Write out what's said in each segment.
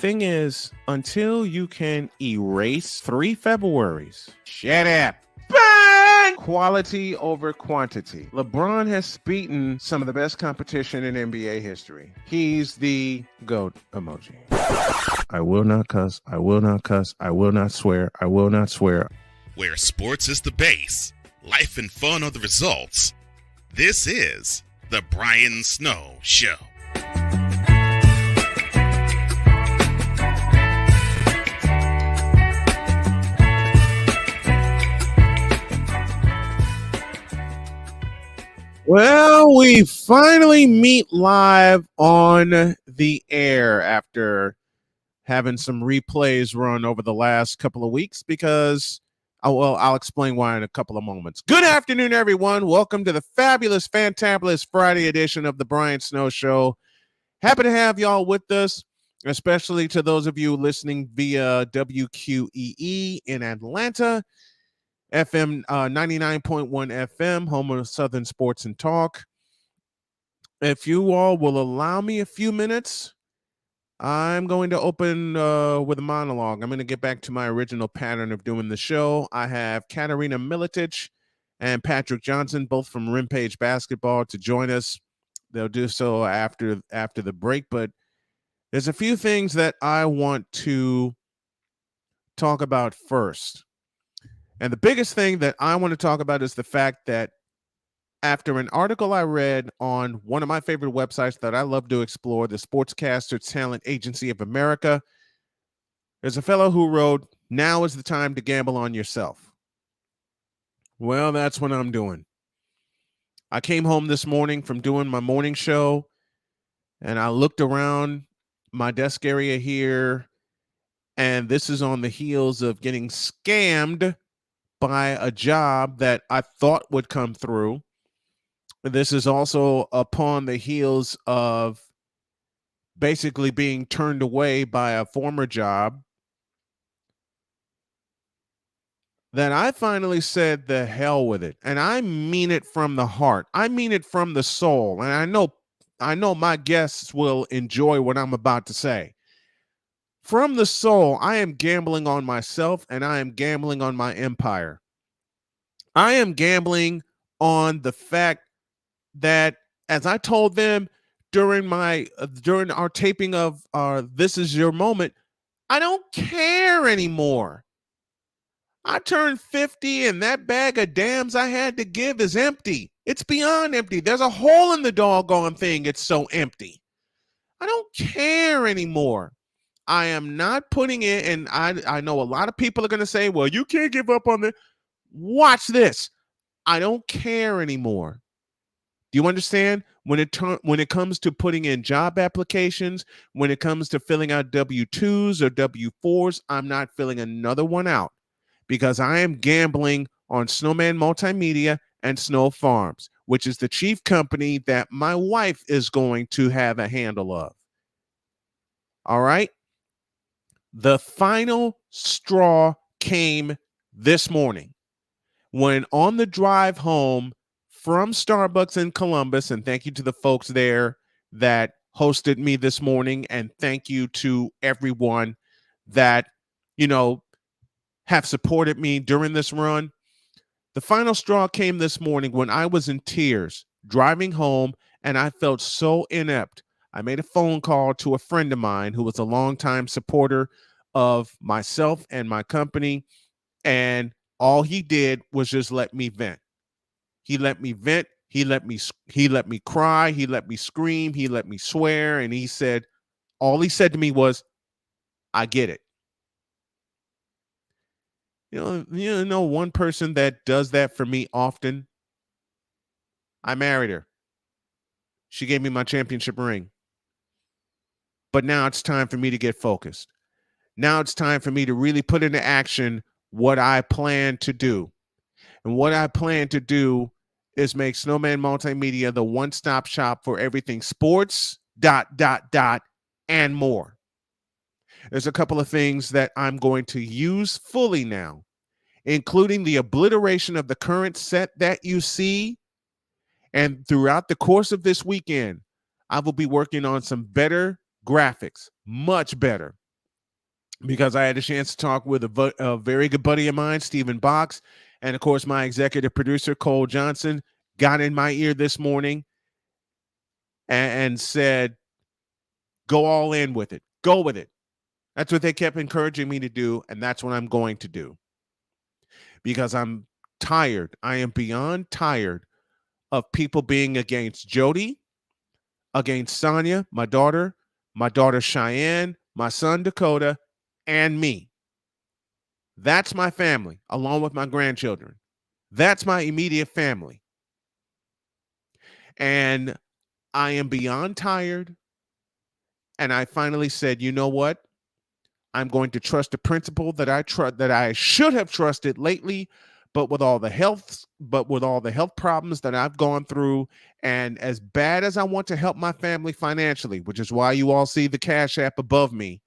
thing is, until you can erase 3 Februaries, shut up. Bang! Quality over quantity. LeBron has beaten some of the best competition in NBA history. He's the GOAT emoji. I will not cuss. I will not cuss. I will not swear. I will not swear. Where sports is the base, life and fun are the results. This is the Brian Snow Show. Well, we finally meet live on the air after having some replays run over the last couple of weeks because, I'll explain why in a couple of moments. Good afternoon, everyone. Welcome to the fabulous, fantabulous Friday edition of the Brian Snow Show. Happy to have y'all with us, especially to those of you listening via WQEE in Atlanta. FM 99.1 FM, home of Southern Sports and Talk. If you all will allow me a few minutes, I'm going to open with a monologue. I'm going to get back to my original pattern of doing the show. I have Katarina Miletic and Patrick Johnson, both from RIMPAGE Basketball, to join us. They'll do so after the break, but there's a few things that I want to talk about first. And the biggest thing that I want to talk about is the fact that after an article I read on one of my favorite websites that I love to explore, the Sportscaster Talent Agency of America, there's a fellow who wrote, "Now is the time to gamble on yourself." Well, that's what I'm doing. I came home this morning from doing my morning show, and I looked around my desk area here, and this is on the heels of getting scammed by a job that I thought would come through. This is also upon the heels of basically being turned away by a former job that I finally said the hell with it. And I mean it from the heart. I mean it from the soul. And I know my guests will enjoy what I'm about to say. From the soul, I am gambling on myself and I am gambling on my empire. I am gambling on the fact that, as I told them during our taping of This Is Your Moment, I don't care anymore. I turned 50 and that bag of dams I had to give is empty. It's beyond empty. There's a hole in the doggone thing. It's so empty. I don't care anymore. I am not putting it, and I know a lot of people are going to say, well, you can't give up on it. Watch this. I don't care anymore. Do you understand? When it comes to putting in job applications, when it comes to filling out W-2s or W-4s, I'm not filling another one out because I am gambling on Snowman Multimedia and Snow Farms, which is the chief company that my wife is going to have a handle of. All right? The final straw came this morning when on the drive home from Starbucks in Columbus, and thank you to the folks there that hosted me this morning, and thank you to everyone that, have supported me during this run. The final straw came this morning when I was in tears driving home, and I felt so inept. I made a phone call to a friend of mine who was a longtime supporter of myself and my company, and all he did was just let me vent. He let me vent. He let me cry. He let me scream. He let me swear. And all he said to me was, "I get it." You know, one person that does that for me often. I married her. She gave me my championship ring. But now it's time for me to get focused. Now it's time for me to really put into action what I plan to do. And what I plan to do is make Snowman Multimedia the one-stop shop for everything sports, ... and more. There's a couple of things that I'm going to use fully now, including the obliteration of the current set that you see. And throughout the course of this weekend, I will be working on some better graphics, much better. because I had a chance to talk with a very good buddy of mine, Stephen Box, and of course, my executive producer, Cole Johnson, got in my ear this morning and said, go all in with it. Go with it. That's what they kept encouraging me to do, and that's what I'm going to do because I'm tired. I am beyond tired of people being against Jody, against Sonia, my daughter Cheyenne, my son Dakota, and me. That's my family, along with my grandchildren. That's my immediate family. And I am beyond tired. And I finally said, you know what? I'm going to trust a principle that I should have trusted lately, but with all the health problems that I've gone through, and as bad as I want to help my family financially, which is why you all see the Cash App above me,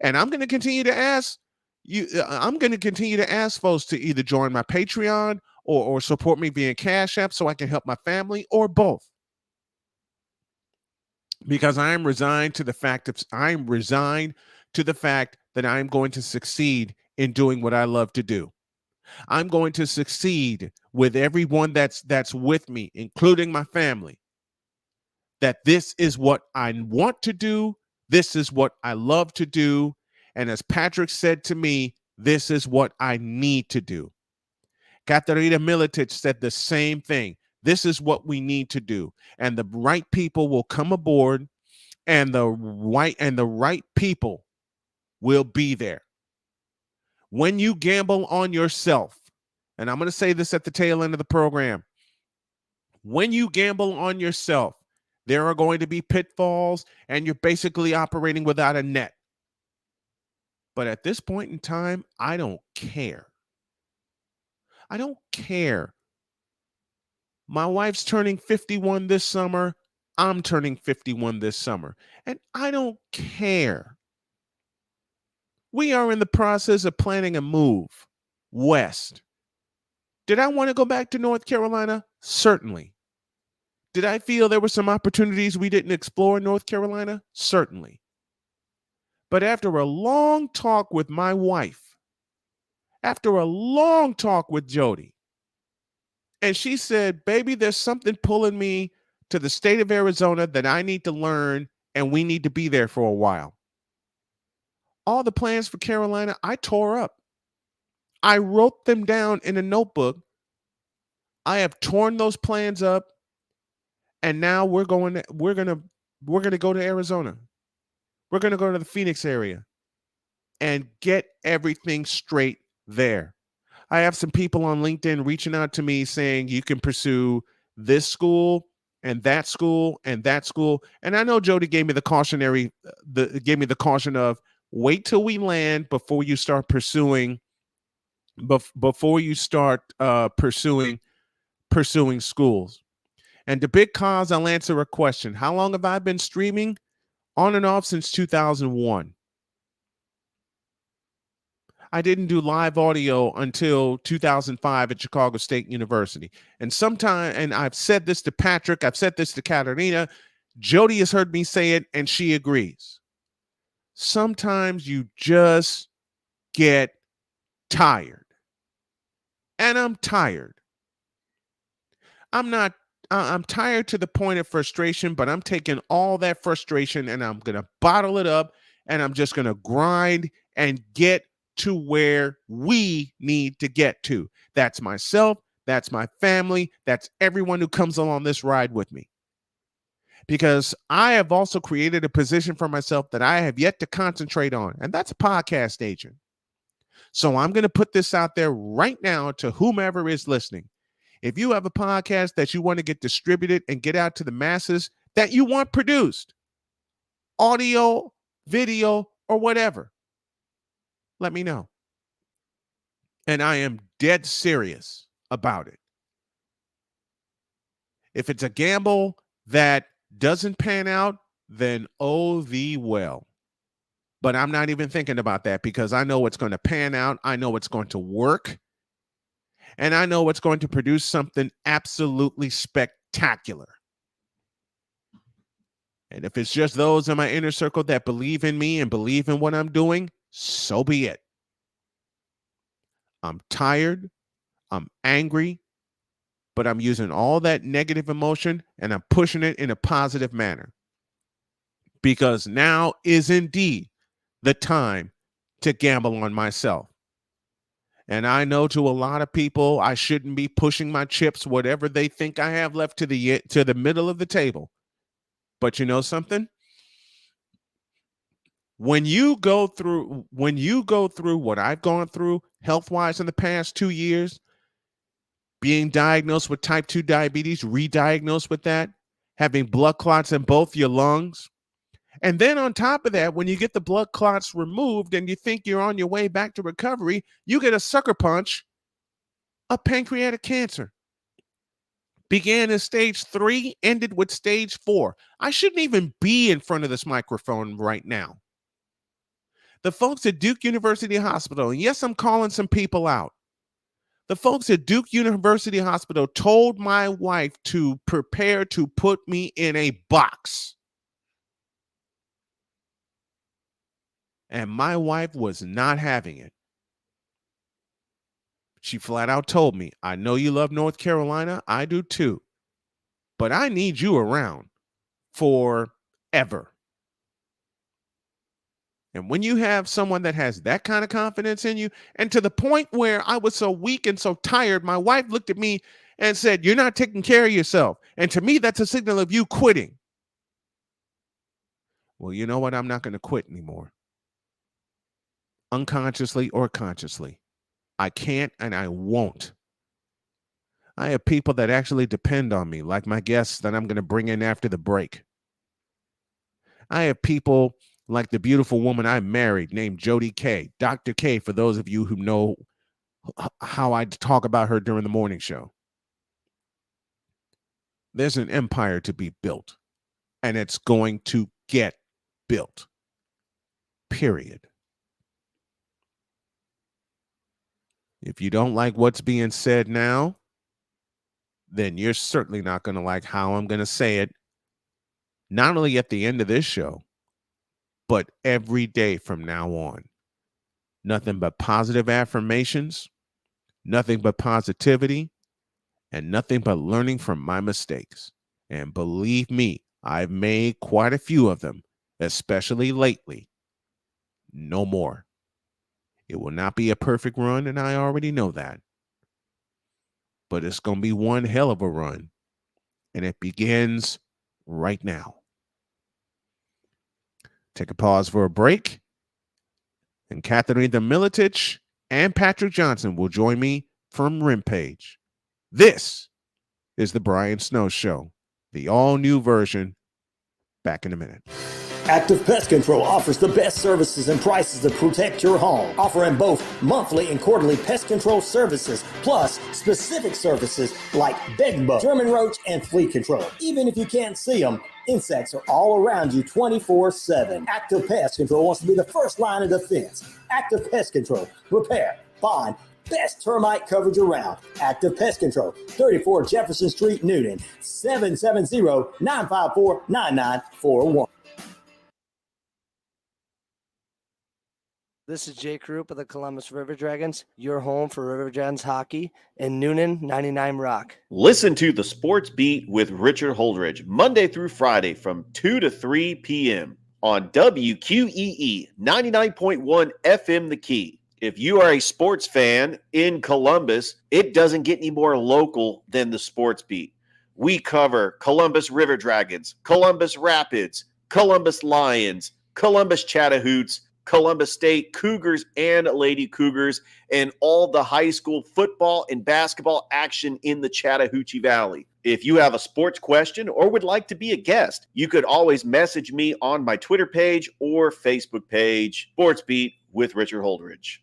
and I'm going to continue to ask you. I'm going to continue to ask folks to either join my Patreon or support me via Cash App so I can help my family, or both. Because I'm resigned to the fact that I'm going to succeed in doing what I love to do. I'm going to succeed with everyone that's with me, including my family. That this is what I want to do, this is what I love to do, and as Patrick said to me, this is what I need to do. Katarina Miletic said the same thing. This is what we need to do, and the right people will come aboard, and the right people will be there. When you gamble on yourself, and I'm going to say this at the tail end of the program, when you gamble on yourself, there are going to be pitfalls, and you're basically operating without a net. But at this point in time, I don't care. I don't care. My wife's turning 51 this summer. I'm turning 51 this summer, and I don't care. We are in the process of planning a move west. Did I want to go back to North Carolina? Certainly. Did I feel there were some opportunities we didn't explore in North Carolina? Certainly. But after a long talk with my wife, after a long talk with Jody, and she said, baby, there's something pulling me to the state of Arizona that I need to learn, and we need to be there for a while. All the plans for Carolina, I tore up. I wrote them down in a notebook. I have torn those plans up, and now we're going to go to Arizona. We're going to go to the Phoenix area and get everything straight there. I have some people on LinkedIn reaching out to me saying you can pursue this school and that school and that school. And I know Jody gave me the caution of wait till we land before you start pursuing pursuing schools. And to Big Cause, I'll answer a question. How long have I been streaming? On and off since 2001. I didn't do live audio until 2005 at Chicago State University. And I've said this to Patrick, I've said this to Katarina, Jody has heard me say it, and she agrees. Sometimes you just get tired. And I'm tired. I'm tired to the point of frustration, but I'm taking all that frustration and I'm going to bottle it up, and I'm just going to grind and get to where we need to get to. That's myself. That's my family. That's everyone who comes along this ride with me. Because I have also created a position for myself that I have yet to concentrate on, and that's a podcast agent. So I'm going to put this out there right now to whomever is listening. If you have a podcast that you want to get distributed and get out to the masses, that you want produced, audio, video, or whatever, let me know. And I am dead serious about it. If it's a gamble that doesn't pan out, then oh thee well. But I'm not even thinking about that because I know it's going to pan out. I know it's going to work. And I know it's going to produce something absolutely spectacular. And if it's just those in my inner circle that believe in me and believe in what I'm doing, so be it. I'm tired. I'm angry, but I'm using all that negative emotion and I'm pushing it in a positive manner, because now is indeed the time to gamble on myself. And I know to a lot of people, I shouldn't be pushing my chips, whatever they think I have left, to the middle of the table. But you know something? When you go through what I've gone through health-wise in the past 2 years, being diagnosed with type 2 diabetes, re-diagnosed with that, having blood clots in both your lungs, and then on top of that, when you get the blood clots removed and you think you're on your way back to recovery, you get a sucker punch of pancreatic cancer. Began in stage 3, ended with stage 4. I shouldn't even be in front of this microphone right now. The folks at Duke University Hospital, and yes, I'm calling some people out. The folks at Duke University Hospital told my wife to prepare to put me in a box. And my wife was not having it. She flat out told me, I know you love North Carolina. I do too. But I need you around forever. And when you have someone that has that kind of confidence in you, and to the point where I was so weak and so tired, my wife looked at me and said, you're not taking care of yourself. And to me, that's a signal of you quitting. Well, you know what? I'm not going to quit anymore. Unconsciously or consciously. I can't and I won't. I have people that actually depend on me, like my guests that I'm going to bring in after the break. I have people like the beautiful woman I married named Jody K, Dr. K, for those of you who know how I talk about her during the morning show. There's an empire to be built, and it's going to get built. Period. If you don't like what's being said now, then you're certainly not going to like how I'm going to say it, not only at the end of this show, but every day from now on. Nothing but positive affirmations, nothing but positivity, and nothing but learning from my mistakes. And believe me, I've made quite a few of them, especially lately. No more. It will not be a perfect run, and I already know that. But it's going to be one hell of a run, and it begins right now. Take a pause for a break, and Katarina Miletic and Patrick Johnson will join me from RIMPAGE. This is the Brian Snow Show, the all-new version. Back in a minute. Active Pest Control offers the best services and prices to protect your home, offering both monthly and quarterly pest control services, plus specific services like bedbug, German roach, and flea control. Even if you can't see them, insects are all around you 24/7. Active Pest Control wants to be the first line of defense. Active Pest Control, repair, find, best termite coverage around. Active Pest Control, 34 Jefferson Street, Newton, 770-954-9941. This is Jake Roop of the Columbus River Dragons, your home for River Dragons hockey, in Noonan 99 Rock. Listen to the Sports Beat with Richard Holdridge, Monday through Friday from 2 to 3 p.m. on WQEE 99.1 FM The Key. If you are a sports fan in Columbus, it doesn't get any more local than the Sports Beat. We cover Columbus River Dragons, Columbus Rapids, Columbus Lions, Columbus Chattahoochee, Columbus State Cougars and Lady Cougars, and all the high school football and basketball action in the Chattahoochee Valley. If you have a sports question or would like to be a guest, you could always message me on my Twitter page or Facebook page, Sports Beat with Richard Holdridge.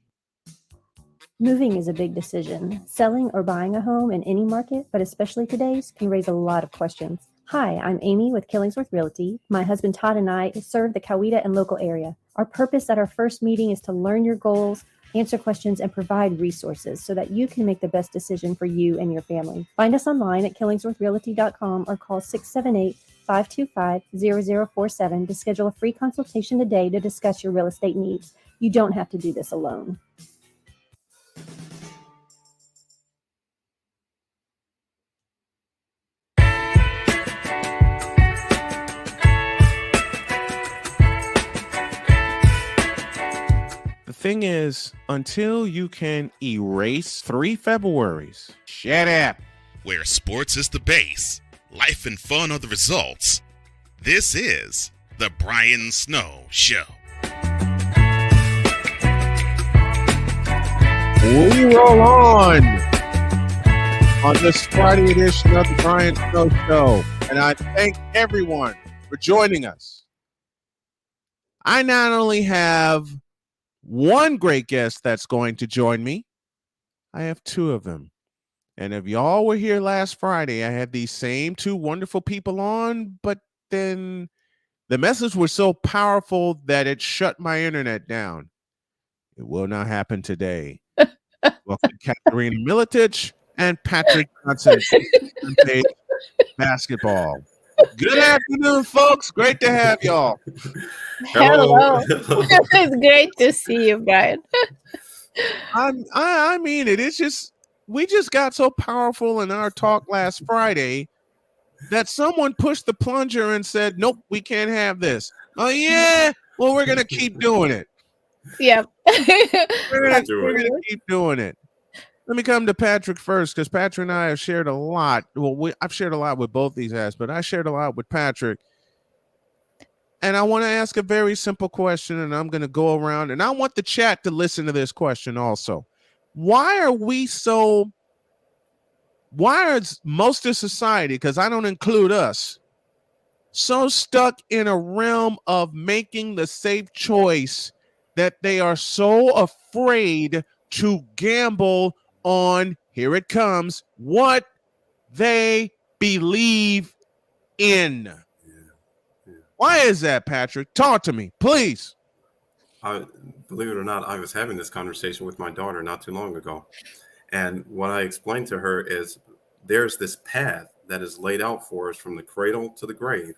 Moving is a big decision. Selling or buying a home in any market, but especially today's, can raise a lot of questions. Hi, I'm Amy with Killingsworth Realty. My husband Todd and I serve the Coweta and local area. Our purpose at our first meeting is to learn your goals, answer questions, and provide resources so that you can make the best decision for you and your family. Find us online at killingsworthrealty.com or call 525-0047 to schedule a free consultation today to discuss your real estate needs. You don't have to do this alone. The thing is, until you can erase 3 Februaries, shut up. Where sports is the base, life and fun are the results. This is the Brian Snow Show. We roll on this Friday edition of the Brian Snow Show, and I thank everyone for joining us. I not only have one great guest that's going to join me, I have 2 of them. And if y'all were here last Friday, I had these same 2 wonderful people on, but then the message was so powerful that it shut my internet down. It will not happen today. Welcome, Katarina Miletic and Patrick Johnson, RIMPAGE basketball. Good afternoon, folks. Great to have y'all. Hello. It's great to see you, Brian. I mean it. It's just we just got so powerful in our talk last Friday that someone pushed the plunger and said, "Nope, we can't have this." Oh yeah, well we're gonna keep doing it. Yeah. We're gonna keep doing it. Let me come to Patrick first, because Patrick and I have shared a lot. Well, I've shared a lot with both these guys, but I shared a lot with Patrick. And I want to ask a very simple question, and I'm going to go around, and I want the chat to listen to this question also. Why is most of society, because I don't include us, so stuck in a realm of making the safe choice that they are so afraid to gamble on, here it comes, what they believe in? Why is that, Patrick? Talk to me, please. Believe it or not, I was having this conversation with my daughter not too long ago. And what I explained to her is there's this path that is laid out for us from the cradle to the grave.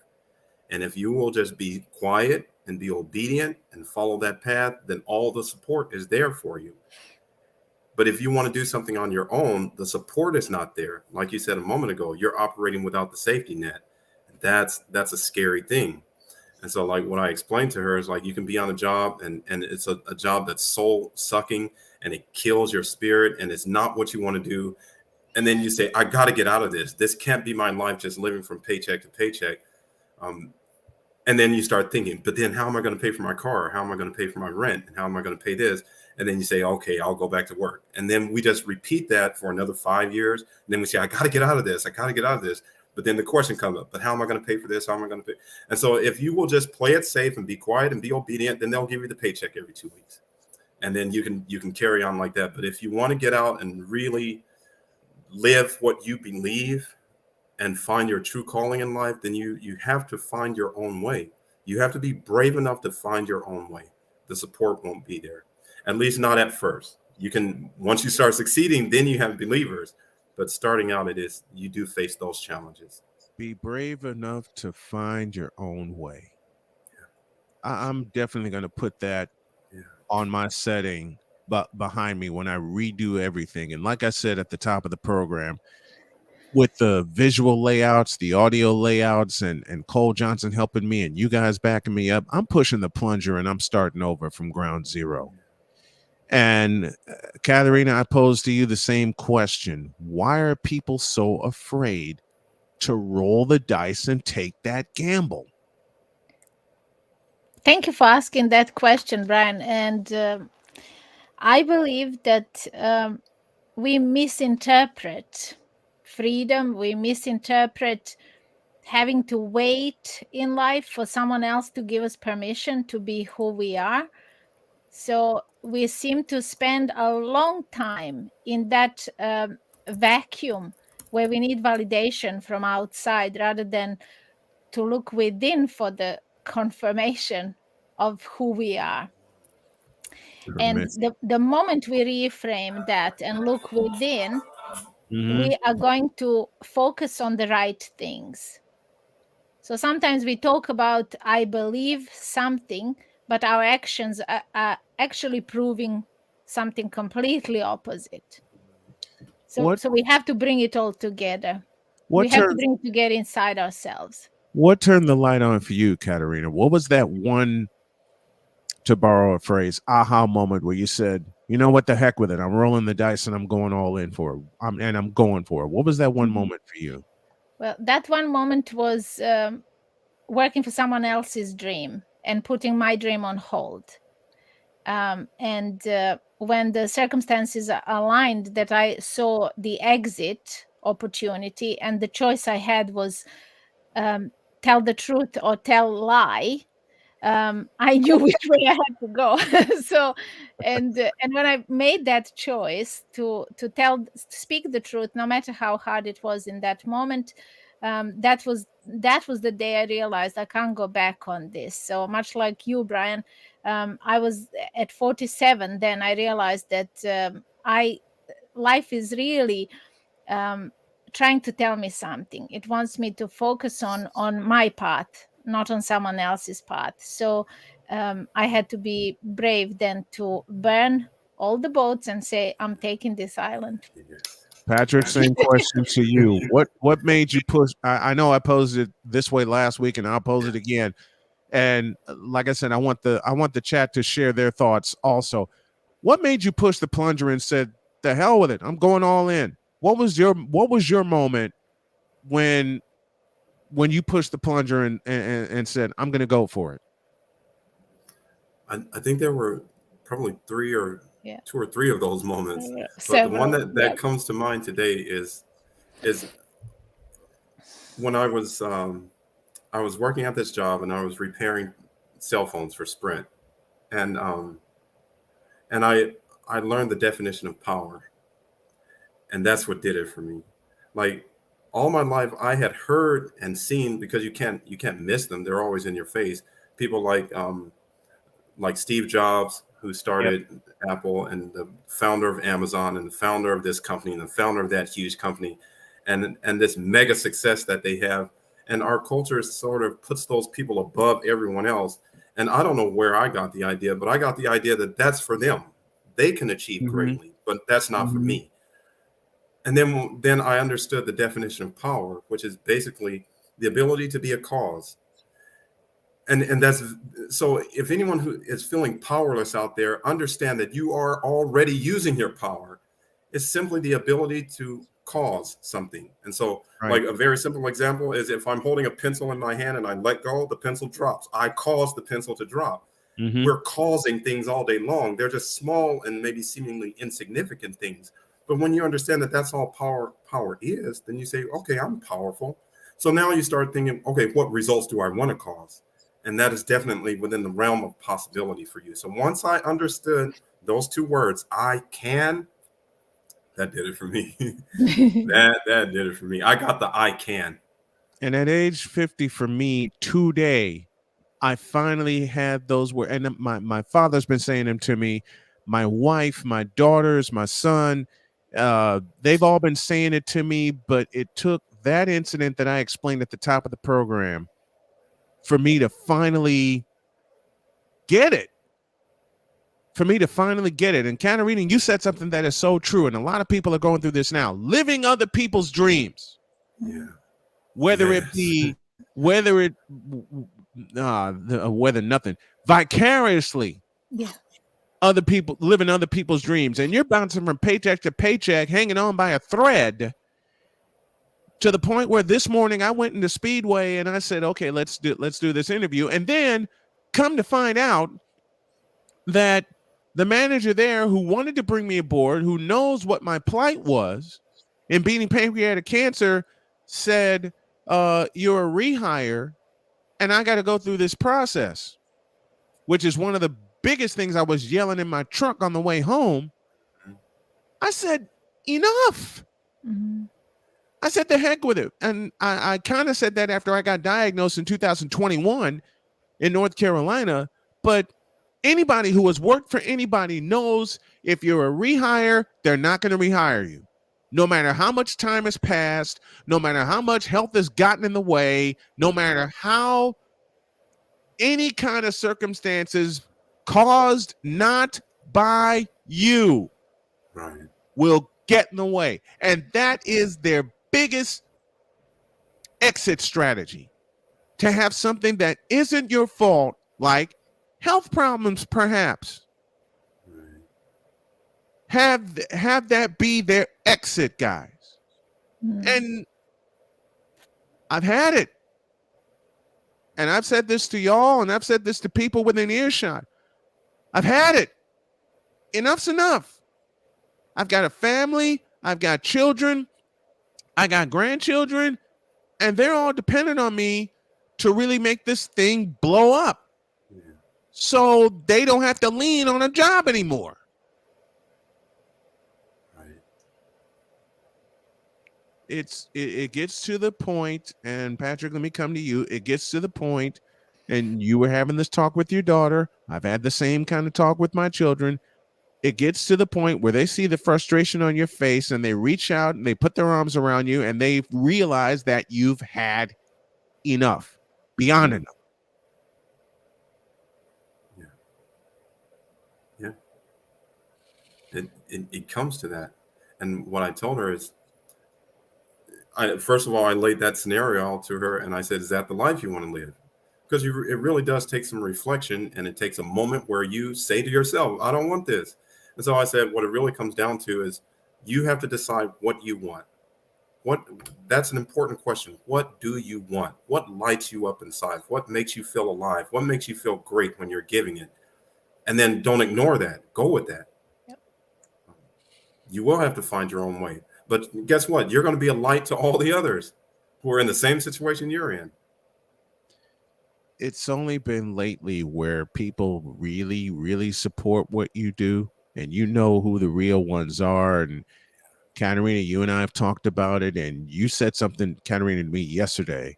And if you will just be quiet and be obedient and follow that path, then all the support is there for you. But if you want to do something on your own, the support is not there. Like you said a moment ago, you're operating without the safety net. That's a scary thing. And so like what I explained to her is like, you can be on a job and it's a job that's soul sucking and it kills your spirit and it's not what you want to do. And then you say, I got to get out of this. This can't be my life, just living from paycheck to paycheck. And then you start thinking, but then how am I going to pay for my car? How am I going to pay for my rent? And how am I going to pay this? And then you say, okay, I'll go back to work. And then we just repeat that for another 5 years. And then we say, I got to get out of this. I got to get out of this. But then the question comes up, but how am I going to pay for this? How am I going to pay? And so if you will just play it safe and be quiet and be obedient, then they'll give you the paycheck every 2 weeks. And then you can carry on like that. But if you want to get out and really live what you believe and find your true calling in life, then you have to find your own way. You have to be brave enough to find your own way. The support won't be there, at least not at first. You can, once you start succeeding, then you have believers. But starting out, you do face those challenges. Be brave enough to find your own way. Yeah. I'm definitely going to put that on my setting, but behind me when I redo everything. And like I said at the top of the program, with the visual layouts, the audio layouts, and Cole Johnson helping me and you guys backing me up, I'm pushing the plunger and I'm starting over from ground zero. And Katarina, I pose to you the same question. Why are people so afraid to roll the dice and take that gamble? Thank you for asking that question, Brian. And I believe that we misinterpret freedom. We misinterpret having to wait in life for someone else to give us permission to be who we are. So we seem to spend a long time in that vacuum where we need validation from outside rather than to look within for the confirmation of who we are. And the moment we reframe that and look within, we are going to focus on the right things. So sometimes we talk about, I believe something, but our actions are actually proving something completely opposite. So we have to bring it all together. We have to bring it together inside ourselves. What turned the light on for you, Katarina? What was that one, to borrow a phrase, aha moment where you said, you know what, the heck with it. I'm rolling the dice and I'm going all in for it. I'm going for it. What was that one moment for you? Well, that one moment was working for someone else's dream and putting my dream on hold. And when the circumstances aligned, that I saw the exit opportunity, and the choice I had was tell the truth or tell lie. I knew which way I had to go. So, and when I made that choice to speak the truth, no matter how hard it was in that moment, that was the day I realized I can't go back on this. So much like you, Brian, I was at 47. Then I realized that life is really trying to tell me something. It wants me to focus on my path, not on someone else's path. So I had to be brave then to burn all the boats and say, I'm taking this island. Patrick, same question to you. What made you push? I know I posed it this way last week, and I'll pose it again. And like I said, I want the chat to share their thoughts also. What made you push the plunger and said, "The hell with it, I'm going all in"? What was your moment when you pushed the plunger and said, "I'm going to go for it"? I think there were probably two or three of those moments. But Several, the one that comes to mind today is when I was working at this job and I was repairing cell phones for Sprint, and I learned the definition of power, and that's what did it for me. Like all my life, I had heard and seen, because you can't miss them; they're always in your face. People like Steve Jobs, who started Apple, and the founder of Amazon, and the founder of this company, and the founder of that huge company, and this mega success that they have. And our culture sort of puts those people above everyone else. And I don't know where I got the idea, but I got the idea that that's for them. They can achieve greatly, but that's not for me. And then I understood the definition of power, which is basically the ability to be a cause. And that's, so if anyone who is feeling powerless out there, understand that you are already using your power. It's simply the ability to cause something. And so like a very simple example is, if I'm holding a pencil in my hand and I let go, the pencil drops. I cause the pencil to drop. We're causing things all day long. They're just small and maybe seemingly insignificant things. But when you understand that that's all power is, then you say, okay, I'm powerful. So now you start thinking, okay, what results do I want to cause? And that is definitely within the realm of possibility for you. So once I understood those two words, I can, that did it for me. that did it for me. I got the I can. And at age 50 for me today, I finally had those words. And my father's been saying them to me. My wife, my daughters, my son, they've all been saying it to me. But it took that incident that I explained at the top of the program for me to finally get it. And Katarina, you said something that is so true. And a lot of people are going through this now, living other people's dreams. Yeah. Whether nothing, vicariously. Yeah. Other people living other people's dreams. And you're bouncing from paycheck to paycheck, hanging on by a thread, to the point where this morning I went into Speedway and I said, okay, let's do this interview. And then come to find out that the manager there, who wanted to bring me aboard, who knows what my plight was in beating pancreatic cancer, said, you're a rehire and I got to go through this process, which is one of the biggest things I was yelling in my truck on the way home. I said, enough. I said, the heck with it. And I kind of said that after I got diagnosed in 2021 in North Carolina. But anybody who has worked for anybody knows if you're a rehire, they're not going to rehire you. No matter how much time has passed, no matter how much health has gotten in the way, no matter how any kind of circumstances caused not by you Right. will get in the way. And that is their biggest exit strategy, to have something that isn't your fault, like health problems, perhaps. Right. Have that be their exit, guys. Mm. And I've had it. And I've said this to y'all, and I've said this to people within earshot. I've had it. Enough's enough. I've got a family, I've got children, I got grandchildren, and they're all dependent on me to really make this thing blow up. Yeah. So they don't have to lean on a job anymore. Right. It gets to the point, and Patrick, let me come to you. It gets to the point, and you were having this talk with your daughter. I've had the same kind of talk with my children. It gets to the point where they see the frustration on your face and they reach out and they put their arms around you and they realize that you've had enough, beyond enough. Yeah. It comes to that. And what I told her is, first of all, I laid that scenario out to her and I said, is that the life you want to live? Because it really does take some reflection, and it takes a moment where you say to yourself, I don't want this. And so I said, what it really comes down to is you have to decide what you want. That's an important question. What do you want? What lights you up inside? What makes you feel alive? What makes you feel great when you're giving it? And then don't ignore that. Go with that. Yep. You will have to find your own way. But guess what? You're going to be a light to all the others who are in the same situation you're in. It's only been lately where people really, really support what you do, and you know who the real ones are. And Katarina, you and I have talked about it, and you said something, Katarina, to me yesterday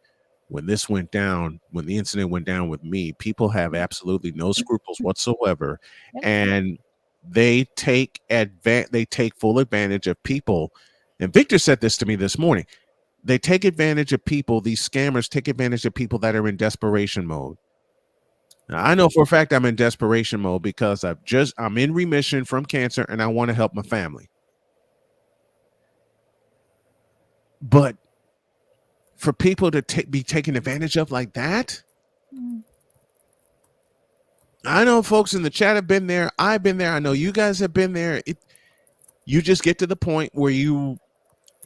when this went down, when the incident went down with me. People have absolutely no scruples whatsoever, Yep. and they take full advantage of people. And Victor said this to me this morning. They take advantage of people. These scammers take advantage of people that are in desperation mode. Now, I know for a fact I'm in desperation mode because I'm in remission from cancer and I want to help my family. But for people to be taken advantage of like that, I know folks in the chat have been there. I've been there. I know you guys have been there. You just get to the point where you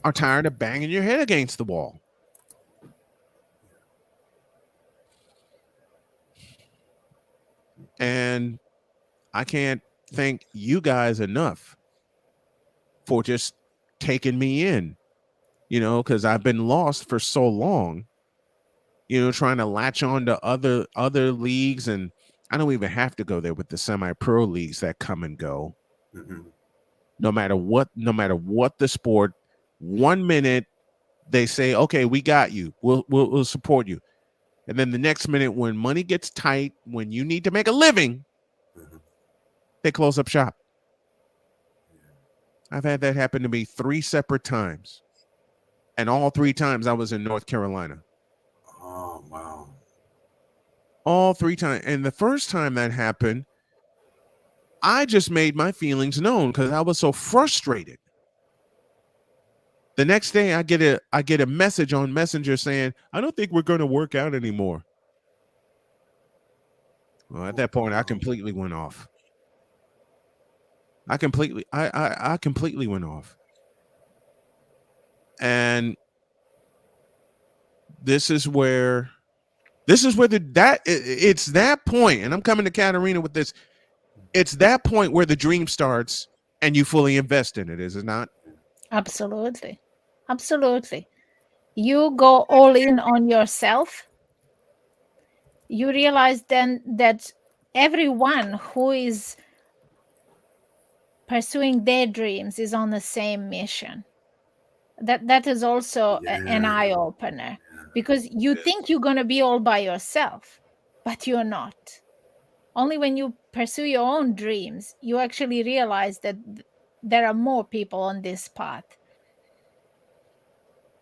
are tired of banging your head against the wall. And I can't thank you guys enough for just taking me in, because I've been lost for so long, trying to latch on to other leagues. And I don't even have to go there with the semi-pro leagues that come and go. Mm-hmm. No matter what the sport, 1 minute they say, okay, we got you. We'll support you. And then the next minute, when money gets tight, when you need to make a living, they close up shop. I've had that happen to me 3 separate times. And all 3 times I was in North Carolina. Oh, wow. All 3 times. And the first time that happened, I just made my feelings known because I was so frustrated. The next day I get a message on Messenger saying, I don't think we're going to work out anymore. Well, at that point, I completely went off. I completely went off. And this is where it's that point, and I'm coming to Katarina with this. It's that point where the dream starts and you fully invest in it, is it not? Absolutely. Absolutely. You go all in on yourself. You realize then that everyone who is pursuing their dreams is on the same mission. That is also an eye opener, because you think you're going to be all by yourself, but you're not. Only when you pursue your own dreams, you actually realize that there are more people on this path.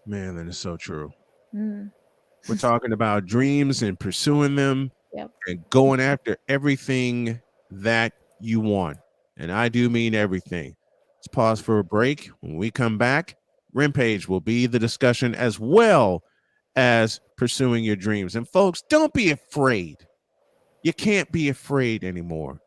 Man, that is so true. Mm. We're talking about dreams and pursuing them Yep. and going after everything that you want. And I do mean everything. Let's pause for a break. When we come back, RIMPAGE will be the discussion as well as pursuing your dreams. And folks, don't be afraid. You can't be afraid anymore.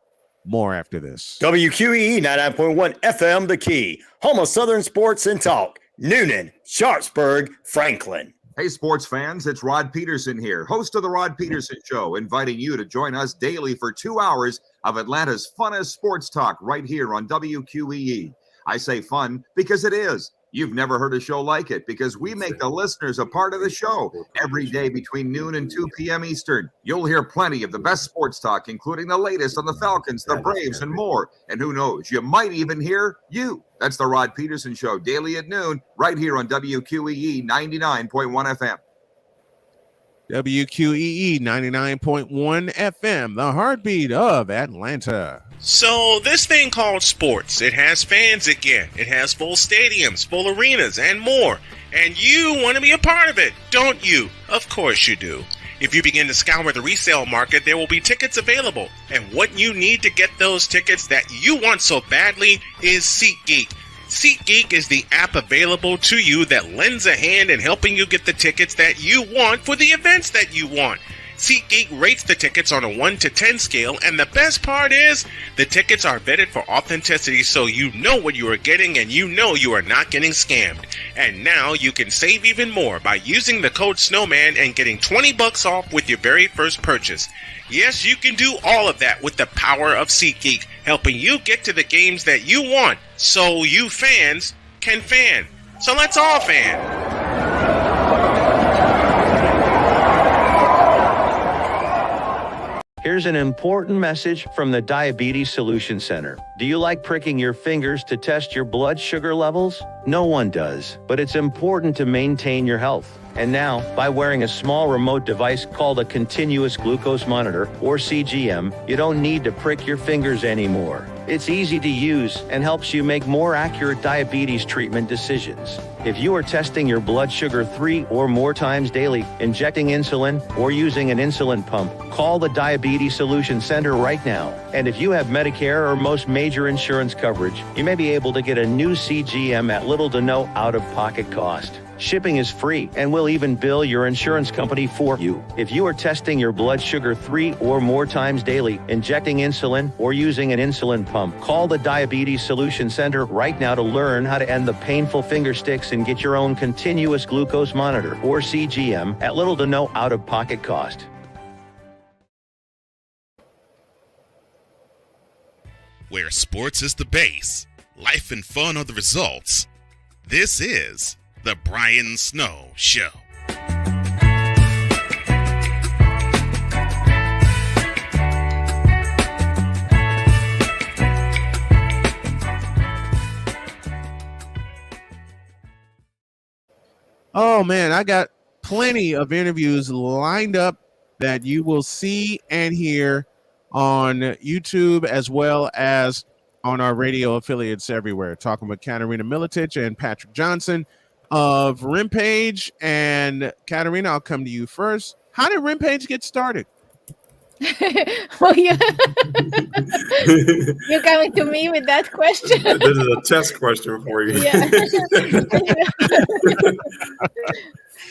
More after this. WQEE 99.1 FM, The Key, home of Southern Sports and Talk. Noonan, Sharpsburg, Franklin. Hey, sports fans, it's Rod Peterson here, host of The Rod Peterson Show, inviting you to join us daily for 2 hours of Atlanta's funnest sports talk right here on WQEE. I say fun because it is. You've never heard a show like it because we make the listeners a part of the show every day between noon and 2 p.m. Eastern. You'll hear plenty of the best sports talk, including the latest on the Falcons, the Braves, and more. And who knows, you might even hear you. That's the Rod Peterson Show, daily at noon, right here on WQEE 99.1 FM. WQEE 99.1 FM, the heartbeat of Atlanta. So this thing called sports, it has fans again. It has full stadiums, full arenas, and more. And you want to be a part of it, don't you? Of course you do. If you begin to scour the resale market, there will be tickets available. And what you need to get those tickets that you want so badly is SeatGeek. SeatGeek is the app available to you that lends a hand in helping you get the tickets that you want for the events that you want. SeatGeek rates the tickets on a 1 to 10 scale, and the best part is the tickets are vetted for authenticity, so you know what you are getting and you know you are not getting scammed. And now you can save even more by using the code Snowman and getting $20 off with your very first purchase. Yes, you can do all of that with the power of SeatGeek, helping you get to the games that you want, so you fans can fan. So let's all fan. Here's an important message from the Diabetes Solution Center. Do you like pricking your fingers to test your blood sugar levels? No one does, but it's important to maintain your health. And now, by wearing a small remote device called a continuous glucose monitor, or CGM, you don't need to prick your fingers anymore. It's easy to use and helps you make more accurate diabetes treatment decisions. If you are testing your blood sugar 3 or more times daily, injecting insulin, or using an insulin pump, call the Diabetes Solution Center right now. And if you have Medicare or most major insurance coverage, you may be able to get a new CGM at little to no out-of-pocket cost. Shipping is free and will even bill your insurance company for you. If you are testing your blood sugar 3 or more times daily, injecting insulin, or using an insulin pump, call the Diabetes Solution Center right now to learn how to end the painful finger sticks and get your own continuous glucose monitor, or CGM, at little to no out-of-pocket cost. Where sports is the base, life and fun are the results. This is The Brian Snow Show. Oh, man, I got plenty of interviews lined up that you will see and hear on YouTube as well as on our radio affiliates everywhere. Talking with Katarina Miletic and Patrick Johnson of RIMPAGE. And Katarina, I'll come to you first. How did RIMPAGE get started? Well, yeah. You're coming to me with that question. This is a test question for you. Yeah.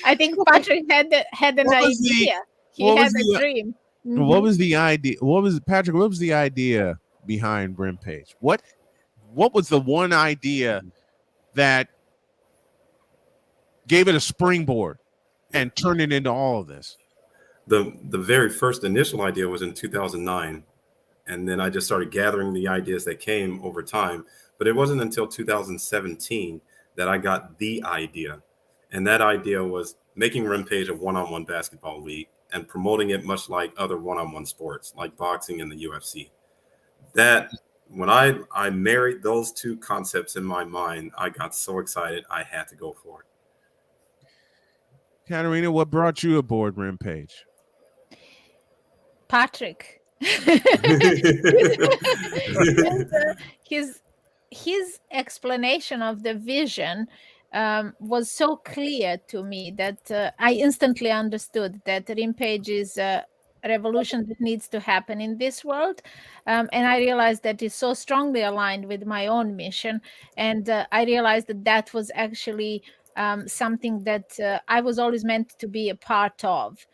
I think Patrick had an idea. He had a dream. Mm-hmm. What was the idea? What was the idea behind RIMPAGE? What was the one idea that gave it a springboard and turned it into all of this? The very first initial idea was in 2009, and then I just started gathering the ideas that came over time. But it wasn't until 2017 that I got the idea, and that idea was making RIMPAGE a one-on-one basketball league and promoting it much like other one-on-one sports like boxing and the UFC. That when I married those two concepts in my mind, I got so excited I had to go for it. Katarina, what brought you aboard RIMPAGE? Patrick. And, his explanation of the vision was so clear to me that I instantly understood that RIMPAGE is a revolution that needs to happen in this world. And I realized that it's so strongly aligned with my own mission. And I realized that that was actually something that I was always meant to be a part of.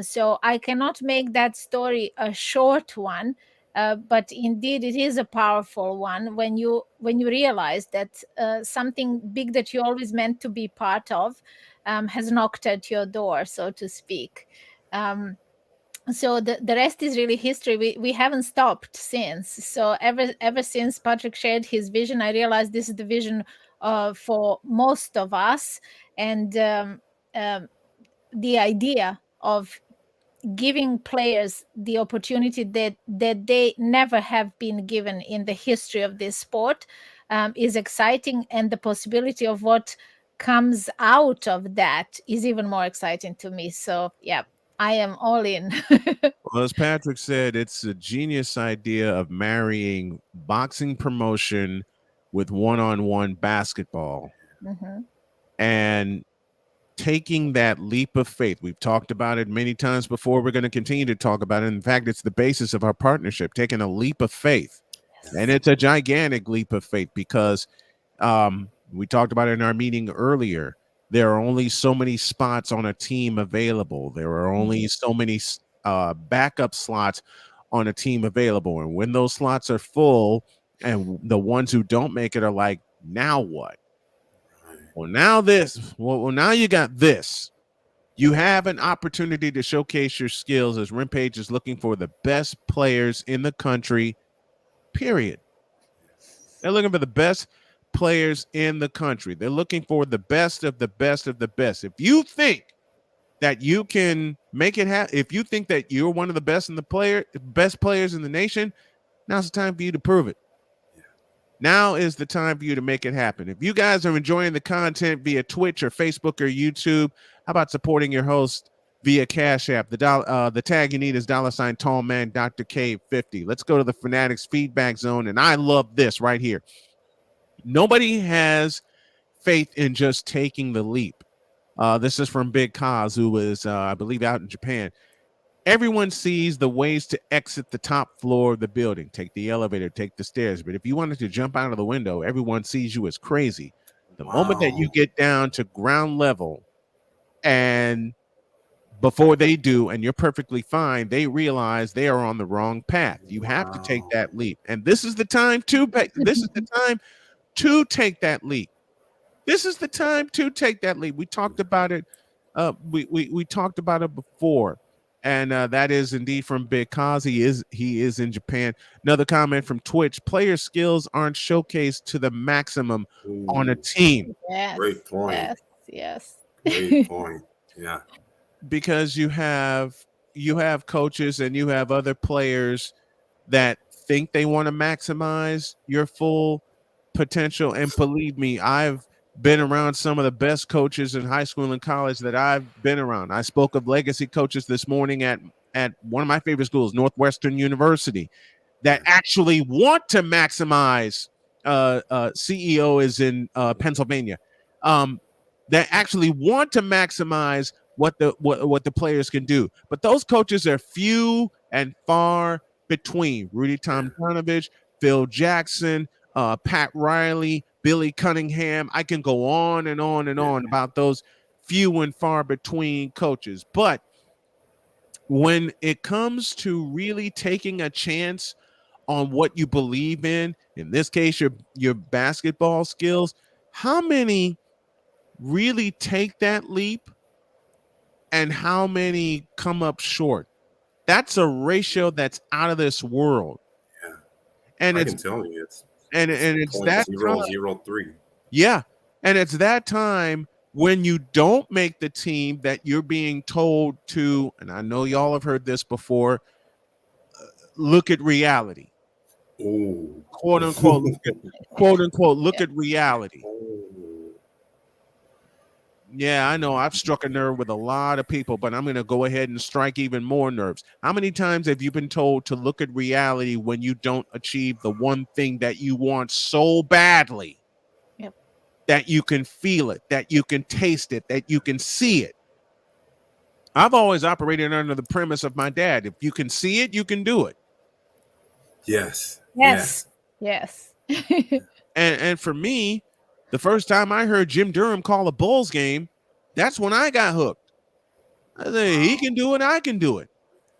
So I cannot make that story a short one, but indeed it is a powerful one when you realize that something big that you always meant to be part of has knocked at your door, so to speak. So the rest is really history. We haven't stopped since. So ever since Patrick shared his vision, I realized this is the vision for most of us. And the idea of giving players the opportunity that they never have been given in the history of this sport is exciting, and the possibility of what comes out of that is even more exciting to me. So yeah, I am all in. Well, as Patrick said, it's a genius idea of marrying boxing promotion with one-on-one basketball Mhm. and taking that leap of faith. We've talked about it many times before. We're going to continue to talk about it. In fact, it's the basis of our partnership, taking a leap of faith. And it's a gigantic leap of faith because we talked about it in our meeting earlier. There are only so many spots on a team available. There are only so many backup slots on a team available. And when those slots are full and the ones who don't make it are like, now what? Well, now you got this. You have an opportunity to showcase your skills as RIMPAGE is looking for the best players in the country, period. They're looking for the best players in the country. They're looking for the best of the best of the best. If you think that you can make it happen, if you think that you're one of the best best players in the nation, now's the time for you to prove it. Now is the time for you to make it happen. If you guys are enjoying the content via Twitch or Facebook or YouTube, how about supporting your host via Cash App? The tag you need is $ tall man Dr. K 50. Let's go to the Fanatics feedback zone. And I love this right here. Nobody has faith in just taking the leap. This is from Big Kaz, who is, I believe, out in Japan. Everyone sees the ways to exit the top floor of the building. Take the elevator, take the stairs. But if you wanted to jump out of the window, everyone sees you as crazy. The moment that you get down to ground level, and before they do, and you're perfectly fine, they realize they are on the wrong path. You have to take that leap. And this is the time to take that leap. This is the time to take that leap. We talked about it. We talked about it before, and that is indeed from Big Cause. He is in Japan. Another comment from Twitch: player skills aren't showcased to the maximum on a team. Yes, Great point. Yes. Great point. Yeah. Because you have coaches and you have other players that think they want to maximize your full potential. And believe me, I've been around some of the best coaches in high school and college that I've been around. I spoke of legacy coaches this morning at one of my favorite schools, Northwestern University, that actually want to maximize. CEO is in Pennsylvania. That actually want to maximize what the players can do. But those coaches are few and far between. Rudy Tomjanovich, Phil Jackson, Pat Riley, Billy Cunningham. I can go on and on and on about those few and far between coaches. But when it comes to really taking a chance on what you believe in this case, your basketball skills, how many really take that leap and how many come up short? That's a ratio that's out of this world. Yeah. And I can tell you it's that 0.003. Yeah. And it's that time when you don't make the team that you're being told to, and I know y'all have heard this before, look at reality. Ooh. Quote unquote, look at reality. Yeah, I know I've struck a nerve with a lot of people, but I'm going to go ahead and strike even more nerves. How many times have you been told to look at reality when you don't achieve the one thing that you want so badly? Yep. that you can feel it, that you can taste it, that you can see it. I've always operated under the premise of my dad. If you can see it, you can do it. Yes. Yes. Yes. And for me, the first time I heard Jim Durham call a Bulls game, that's when I got hooked. I said, he can do it, I can do it.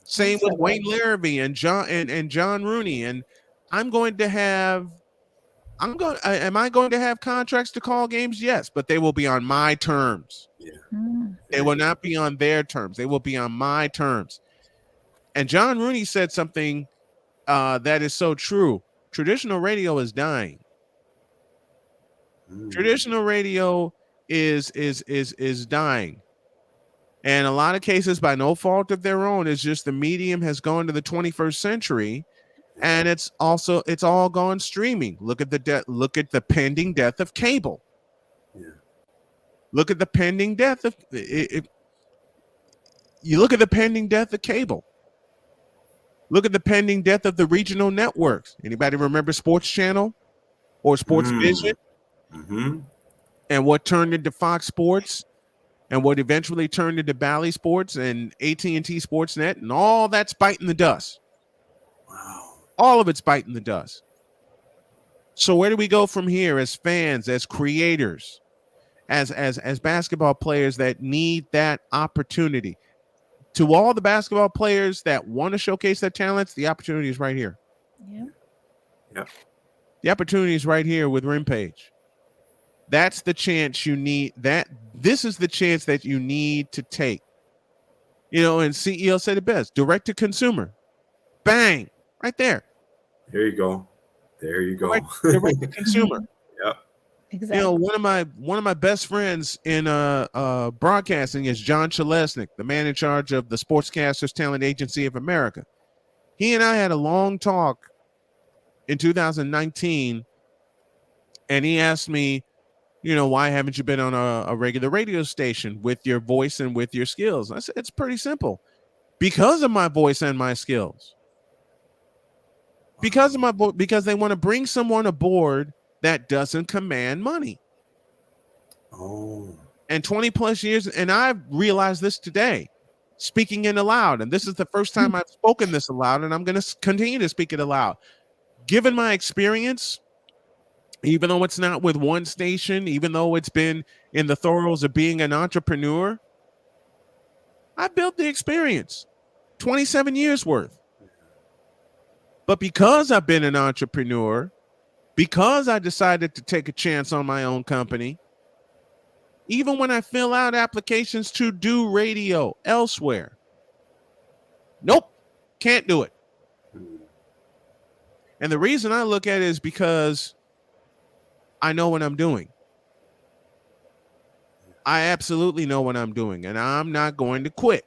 Same with Wayne Larrabee and John Rooney. And am I going to have contracts to call games? Yes, but they will be on my terms. Yeah. They will not be on their terms. They will be on my terms. And John Rooney said something that is so true. Traditional radio is dying. Traditional radio is dying. And a lot of cases, by no fault of their own, is just the medium has gone to the 21st century, and it's all gone streaming. Look at the pending death of cable. Yeah. Look at the pending death of you look at the pending death of cable. Look at the pending death of the regional networks. Anybody remember Sports Channel or Sports Vision? Mm-hmm. And what turned into Fox Sports? And what eventually turned into Bally Sports and AT&T Sportsnet, and all that's biting the dust. Wow. All of it's biting the dust. So where do we go from here as fans, as creators, as basketball players that need that opportunity? To all the basketball players that want to showcase their talents, the opportunity is right here. Yeah. Yep. The opportunity is right here with RIMPAGE. That's the chance you need. This is the chance that you need to take. And CEO said it best: direct to consumer. Bang, right there. There you go. Direct to consumer. Yep. Exactly. One of my best friends in broadcasting is John Chalesnik, the man in charge of the Sportscasters Talent Agency of America. He and I had a long talk in 2019, and he asked me, why haven't you been on a regular radio station with your voice and with your skills? I said, it's pretty simple. Because of my voice and my skills. Because they want to bring someone aboard that doesn't command money. Oh. And 20 plus years, and I've realized this today, speaking it aloud. And this is the first time I've spoken this aloud, and I'm going to continue to speak it aloud. Given my experience, even though it's not with one station, even though it's been in the throes of being an entrepreneur, I built the experience, 27 years worth. But because I've been an entrepreneur, because I decided to take a chance on my own company, even when I fill out applications to do radio elsewhere, nope, can't do it. And the reason I look at it is because I know what I'm doing. I absolutely know what I'm doing, and I'm not going to quit.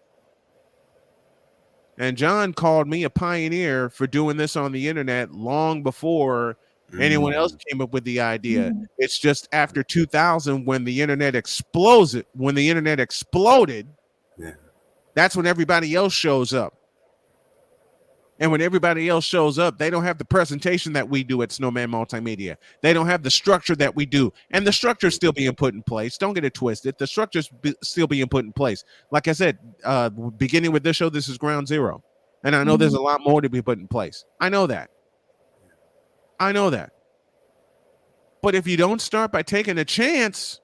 And John called me a pioneer for doing this on the internet long before anyone else came up with the idea. It's just after 2000 when the internet exploded, yeah. That's when everybody else shows up. And when everybody else shows up, they don't have the presentation that we do at Snowman Multimedia. They don't have the structure that we do. And the structure is still being put in place. Don't get it twisted. The structure is still being put in place. Like I said, beginning with this show, this is ground zero. And I know there's a lot more to be put in place. I know that. But if you don't start by taking a chance,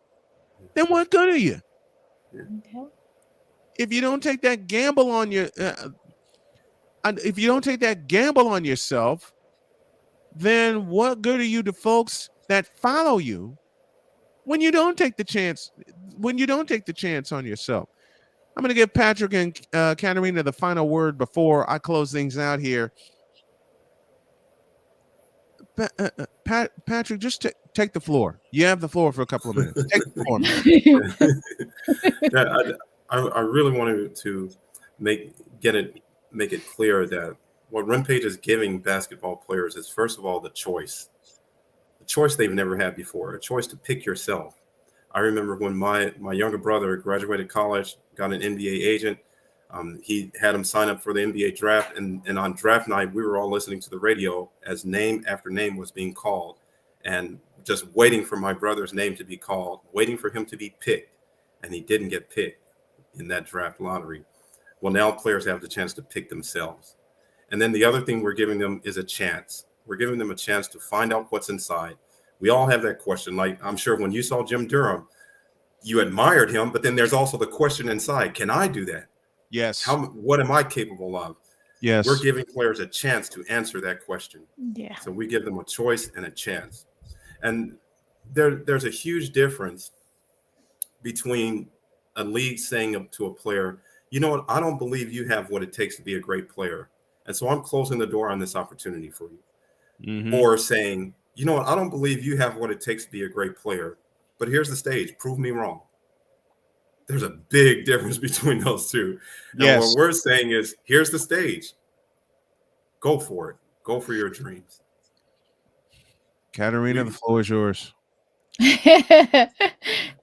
then what good are you? Okay. If you don't take that gamble on yourself, then what good are you to folks that follow you when you don't take the chance on yourself? I'm going to give Patrick and Katarina the final word before I close things out here. Patrick, just take the floor. You have the floor for a couple of minutes. Take the floor. I really wanted to make it clear that what RIMPAGE is giving basketball players is, first of all, the choice they've never had before, a choice to pick yourself. I remember when my younger brother graduated college, got an NBA agent. He had him sign up for the NBA draft, and on draft night, we were all listening to the radio as name after name was being called. And just waiting for my brother's name to be called, waiting for him to be picked, and he didn't get picked in that draft lottery. Well, now players have the chance to pick themselves. And then the other thing we're giving them is a chance. We're giving them a chance to find out what's inside. We all have that question. Like, I'm sure when you saw Jim Durham, you admired him, but then there's also the question inside. Can I do that? Yes. What am I capable of? Yes. We're giving players a chance to answer that question. Yeah. So we give them a choice and a chance. And there's a huge difference between a league saying to a player, you know what, I don't believe you have what it takes to be a great player. And so I'm closing the door on this opportunity for you. Mm-hmm. Or saying, you know what, I don't believe you have what it takes to be a great player, but here's the stage, prove me wrong. There's a big difference between those two. And Yes. what we're saying is, here's the stage. Go for it. Go for your dreams. Katarina, the floor is yours.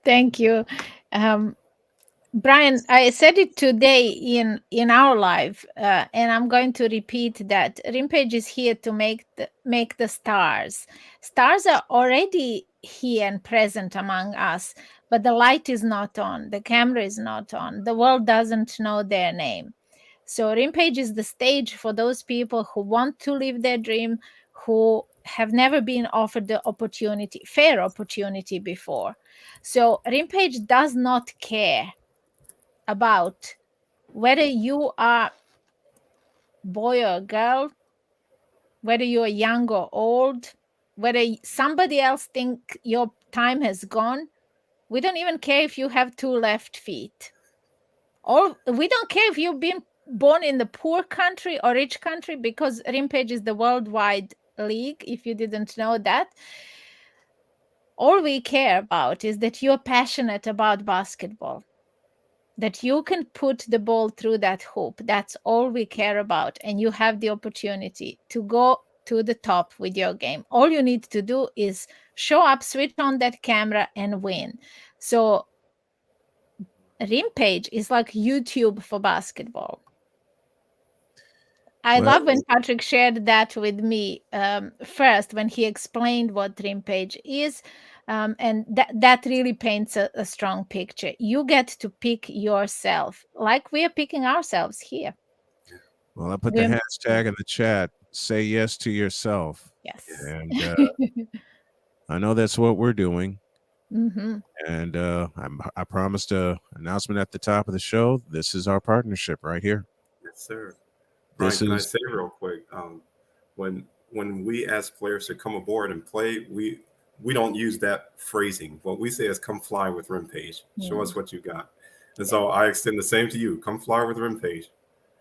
Thank you. Brian, I said it today in our live, and I'm going to repeat that. RIMPAGE is here to make the stars. Stars are already here and present among us, but the light is not on. The camera is not on. The world doesn't know their name. So RIMPAGE is the stage for those people who want to live their dream, who have never been offered the opportunity, fair opportunity before. So RIMPAGE does not care about whether you are boy or girl, whether you are young or old, whether somebody else think your time has gone. We don't even care if you have 2 left feet. Or we don't care if you've been born in the poor country or rich country, because RIMPAGE is the worldwide league, if you didn't know that. All we care about is that you're passionate about basketball, that you can put the ball through that hoop. That's all we care about. And you have the opportunity to go to the top with your game. All you need to do is show up, switch on that camera, and win. So RIMPAGE is like YouTube for basketball. I love when Patrick shared that with me first, when he explained what RIMPAGE is. And that really paints a strong picture. You get to pick yourself, like we are picking ourselves here. Well, I put the hashtag in the chat. Say yes to yourself. Yes. And I know that's what we're doing. Mm-hmm. And I promised an announcement at the top of the show. This is our partnership right here. Yes, sir. Brian, can I say real quick? When we ask players to come aboard and play, we don't use that phrasing. What we say is come fly with RIMPAGE. Show us what you got. And so I extend the same to you. Come fly with RIMPAGE.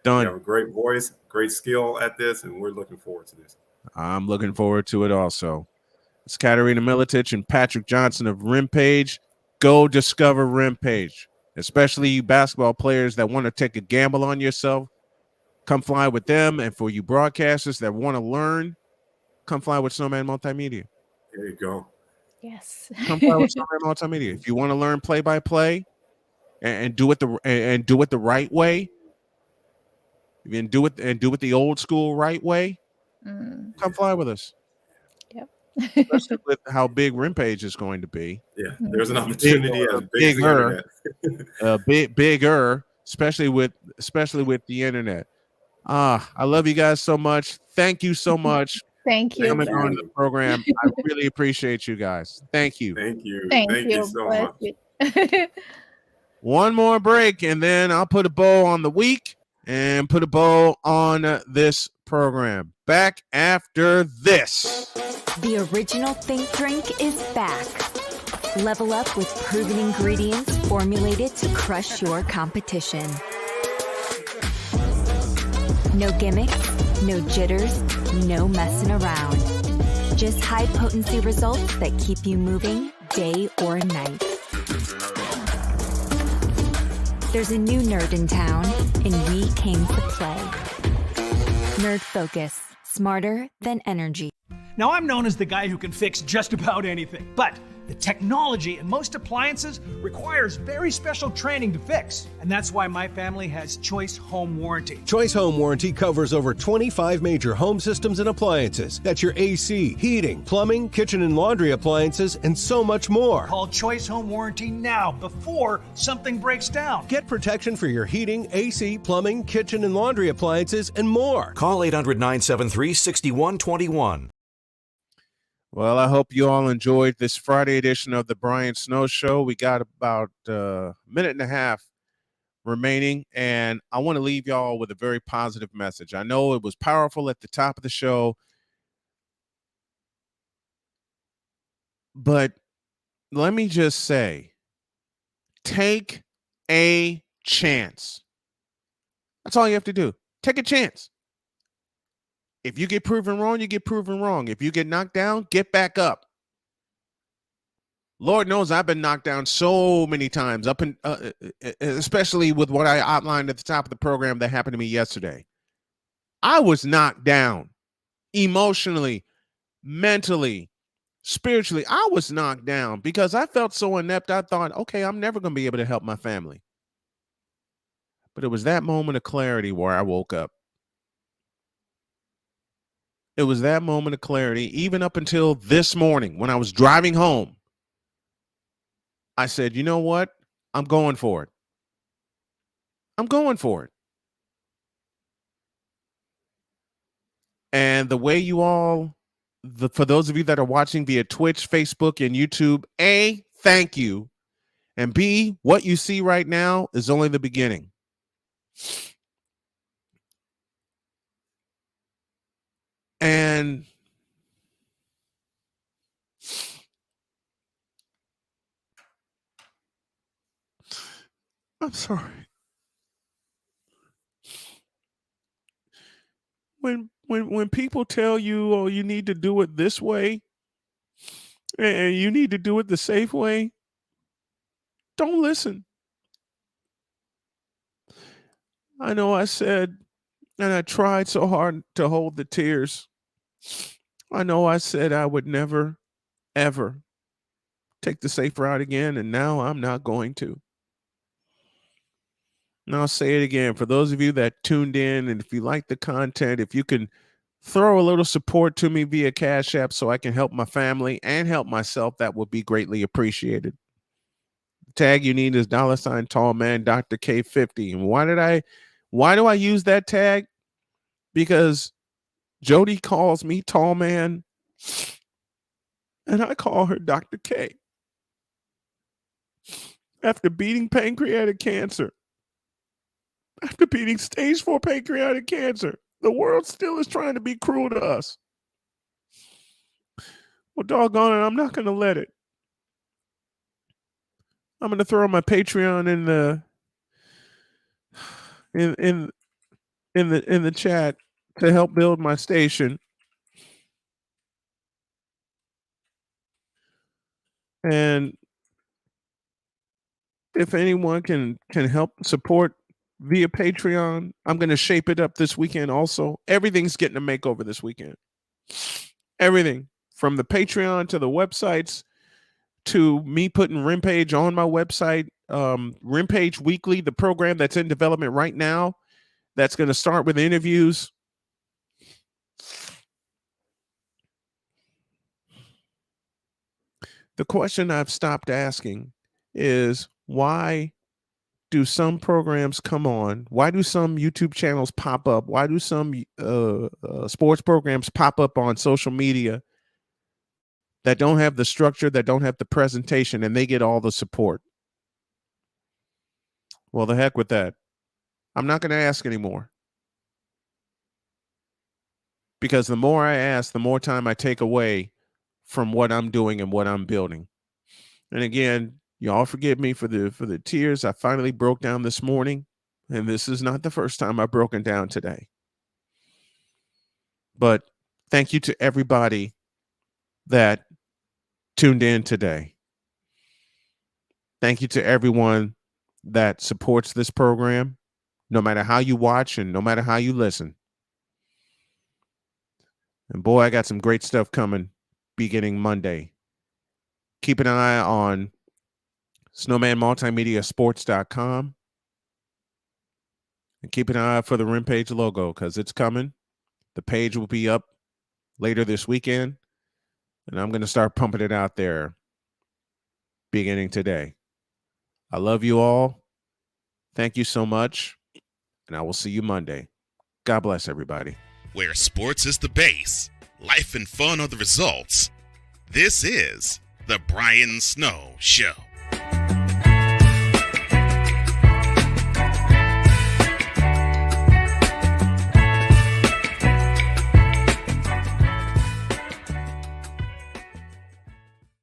Done. You have a great voice, great skill at this, and we're looking forward to this. I'm looking forward to it also. It's Katarina Miletic and Patrick Johnson of RIMPAGE. Go discover RIMPAGE, especially you basketball players that want to take a gamble on yourself. Come fly with them. And for you broadcasters that want to learn, come fly with Snowman Multimedia. There you go. Yes. Come fly with Snowman Multimedia. If you want to learn play-by-play and do it the right way, and do it the old school right way, come fly with us. Yep. Especially with how big RIMPAGE is going to be. Yeah, there's an opportunity as big bigger, as the internet. Bigger, especially with the internet. I love you guys so much. Thank you so much. Thank you. Coming on the program. I really appreciate you guys. Thank you. Thank you. Thank you you so much. One more break, and then I'll put a bow on the week and put a bow on this program. Back after this. The original Think Drink is back. Level up with proven ingredients formulated to crush your competition. No gimmicks, no jitters, no messing around. Just high-potency results that keep you moving day or night. There's a new nerd in town, and we came to play. Nerd Focus, smarter than energy. Now, I'm known as the guy who can fix just about anything, but The technology in most appliances requires very special training to fix, and that's why my family has Choice Home Warranty. Choice Home Warranty covers over 25 major home systems and appliances. That's your AC, heating, plumbing, kitchen and laundry appliances, and so much more. Call Choice Home Warranty now before something breaks down. Get protection for your heating, AC, plumbing, kitchen and laundry appliances, and more. Call 800-973-6121. Well, I hope you all enjoyed this Friday edition of the Brian Snow Show. We got about a minute and a half remaining, and I want to leave y'all with a very positive message. I know it was powerful at the top of the show, but let me just say, take a chance. That's all you have to do. Take a chance. If you get proven wrong, you get proven wrong. If you get knocked down, get back up. Lord knows I've been knocked down so many times, especially with what I outlined at the top of the program that happened to me yesterday. I was knocked down emotionally, mentally, spiritually. I was knocked down because I felt so inept. I thought, okay, I'm never going to be able to help my family. But it was that moment of clarity where I woke up. It was that moment of clarity, even up until this morning when I was driving home. I said, you know what? I'm going for it. I'm going for it. And the way you all, for those of you that are watching via Twitch, Facebook, and YouTube, A, thank you. And B, what you see right now is only the beginning. And I'm sorry. When people tell you, oh, you need to do it this way, and you need to do it the safe way, don't listen. I know I said, and I tried so hard to hold the tears. I know I said I would never, ever take the safe route again, and now I'm not going to. And I'll say it again. For those of you that tuned in, and if you like the content, if you can throw a little support to me via Cash App so I can help my family and help myself, that would be greatly appreciated. The tag you need is $ tall man Dr. K50. And why do I use that tag? Because Jody calls me tall man, and I call her Dr. K. After beating pancreatic cancer, after beating stage 4 pancreatic cancer, the world still is trying to be cruel to us. Well, doggone it, I'm not going to let it. I'm going to throw my Patreon in the chat to help build my station. And if anyone can help support via Patreon, I'm going to shape it up this weekend also. Everything's getting a makeover this weekend. Everything from the Patreon to the websites to me putting RIMPAGE on my website. RIMPAGE Weekly, the program that's in development right now, that's going to start with interviews. The question I've stopped asking is, why do some programs come on? Why do some YouTube channels pop up? Why do some sports programs pop up on social media that don't have the structure, that don't have the presentation, and they get all the support? Well, the heck with that. I'm not going to ask anymore. Because the more I ask, the more time I take away from what I'm doing and what I'm building. And again, y'all forgive me for the tears. I finally broke down this morning, and this is not the first time I've broken down today. But thank you to everybody that tuned in today. Thank you to everyone that supports this program, no matter how you watch and no matter how you listen. And boy, I got some great stuff coming beginning Monday. Keep an eye on snowmanmultimediasports.com. And keep an eye out for the RIMPAGE logo because it's coming. The page will be up later this weekend. And I'm going to start pumping it out there beginning today. I love you all. Thank you so much. And I will see you Monday. God bless everybody. Where sports is the base, life and fun are the results. This is the Brian Snow Show.